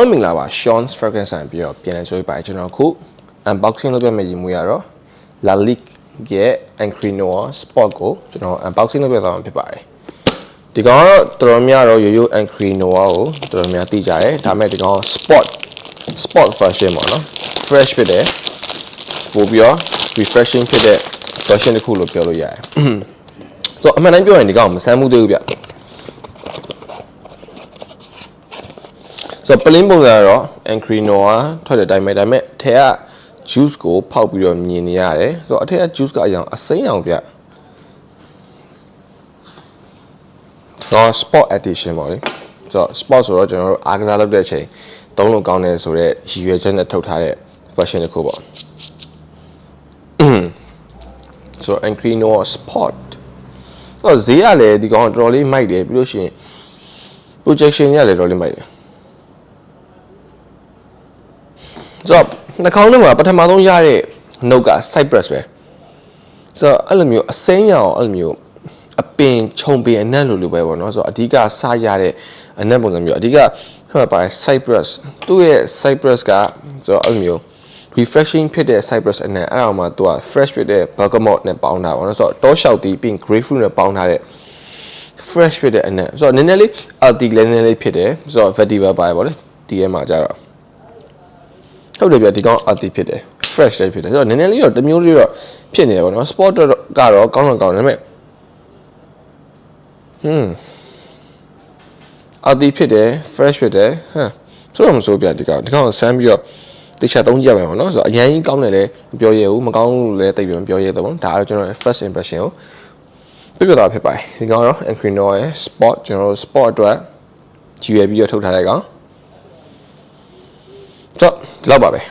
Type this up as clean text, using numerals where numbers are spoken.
လုံးမင်္ဂလာပါ Sean's Fragrance ဆိုင်ပြီးတော့ပြန်လည်ကြိုးပါတယ်ကျွန်တော်ခု unboxing လုပ်ပြမယ့်ရည်မူရတော့ Lalique ရဲ့ Encre Noir Spot ကိုကျွန်တော် unboxing လုပ်ပြသွားမှာဖြစ်ပါတယ်ဒီကောင်ကတော့တော်တော်များတော့ရိုးရိုး Encre Noir ကိုတော်တော်များသိကြတယ်ဒါပေမဲ့ဒီကောင် Spot version ပေါ့နော် fresh ဖြစ်တယ်ပို့ပြီးတော့ refreshing ဖြစ်တဲ့ version တစ်ခုလို့ပြောလို့ရတယ်ဆိုတော့အမှန်တမ်းပြောရင်ဒီကောင်မဆန်းမှုသေးဘူးဗျဆိုတော့ plain ပုံစံကတော့ Encre Noir ထွက်တဲ့အတိုင်းပဲဒါပေမဲ့ထဲက juice ကိုဖောက်ပြီးတော့မြင်နေရတယ်ဆိုတော့အထက်က juice ကအရင်အစိမ်းအောင်ပြတော့ spot edition ပေါ့လေဆိုတော့ spot ဆိုတော့ကျွန်တော်တို့အားကစားလုပ်တဲ့အချိန်သုံးလို့ကောင်းတယ်ဆိုတော့ရည်ရွယ်ချက်နဲ့ထုတ်ထားတဲ့ version တစ်ခုပေါ့ဆိုတော့ Encre Noir Spot ဆိုတော့ဈေးကလည်းဒီကောင်တော်တော်လေးမိုက်တယ်ပြီးလို့ရှိရင် projection ရလည်းတော်တော်လေးမိုက်တယ်ဆိုတော့နှာခေါင်းထဲမှာပထမဆုံးရတဲ့ note က cypress ပဲဆိုတော့အဲ့လိုမျိုးအစိမ်းရောင်အဲ့လိုမျိုးအပင်ခြုံပင်အနက်လိုပဲပေါ့နော်ဆိုတော့အဓိကစရတဲ့အနက်ပုံစံမျိုးအဓိကဟိုပါ cypress သူ့ရဲ့ cypress ကဆိုတော့အဲ့လိုမျိုး refreshing ဖြစ်တဲ့ cypress အနက်အဲ့ဒါမှသူက fresh ဖြစ်တဲ့ bergamot နဲ့ပေါင်းတာပေါ့နော်ဆိုတော့တောလျှောက်တီးပြီး grapefruit နဲ့ပေါင်းထားတဲ့ fresh ဖြစ်တဲ့အနက်ဆိုတော့နည်းနည်းလေး earthy လည်းနည်းနည်းလေးဖြစ်တယ်ဆိုတော့ vetiver ပါပေါ့လေဒီထဲမှာကြတော့ဟုတ်တယ်ဗျဒီကောင် earthy ဖြစ်တယ် fresh လေးဖြစ်တယ်ဆိုတော့နည်းနည်းလေးတော့တမျိုးလေးတော့ဖြစ်နေတယ်ပေါ့နော် spot ကတော့ကောင်းတော့ကောင်းတယ်ဒါပေမဲ့earthy ဖြစ်တယ် fresh ဖြစ်တယ်ဆိုတော့မဆိုးပြဒီကောင်ဆမ်းပြီးတော့တခြားသုံးကြရမယ်ပေါ့နော်ဆိုတော့အရင်ကြီးကောင်းတယ်လည်းမပြောရဘူးမကောင်းလို့လည်းတိတ်ပြီးမပြောရတော့ဘူးဒါကတော့ကျွန်တော် first impression ကိုပြပြသွားဖြစ်ပါတယ်ဒီကောင်တော့ Encre Noir ရဲ့ spot ကျွန်တော်တို့ spot အတွက်ကြည့်ရပြီးတော့ထုတ်ထားတဲ့ကောင်ဆိုတော့ဒီလောက်ပါပဲ